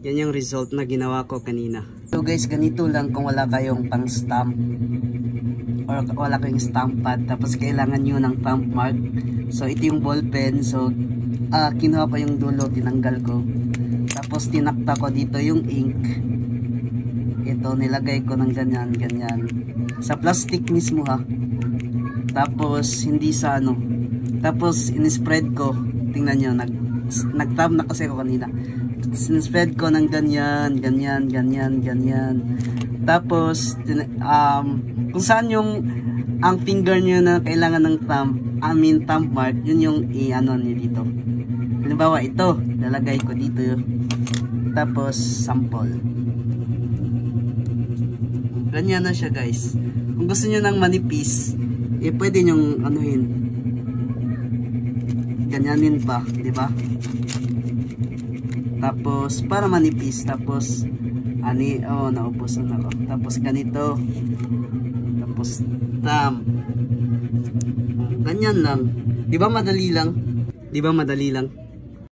Yan yung result na ginawa ko kanina. So guys, ganito lang kung wala kayong pang stamp or wala kayong stamp pad tapos kailangan nyo ng thumb mark. So ito yung ball pen. So kinuha ko yung dulo, tinanggal ko. Tapos tinakta ko dito yung ink. Ito nilagay ko ng ganyan, ganyan. Sa plastic mismo ha. Tapos hindi sa ano. Tapos in-spread ko. Tingnan nyo, nag-tab na kasi ako kanina. Sinspread ko ng ganyan, ganyan, ganyan, ganyan. Tapos kung saan yung ang finger nyo na kailangan ng thumb mark, yun yung i-ano nyo dito. Halimbawa ito, lalagay ko dito. Tapos sample. Ganyan na siya guys. Kung gusto nyo ng manipis, pwede nyong anuhin. Ganyanin pa, di ba? Tapos para manipis, tapos naubusan ako. Tapos ganito. Tapos ganyan lang. 'Di ba madali lang? 'Di ba madali lang?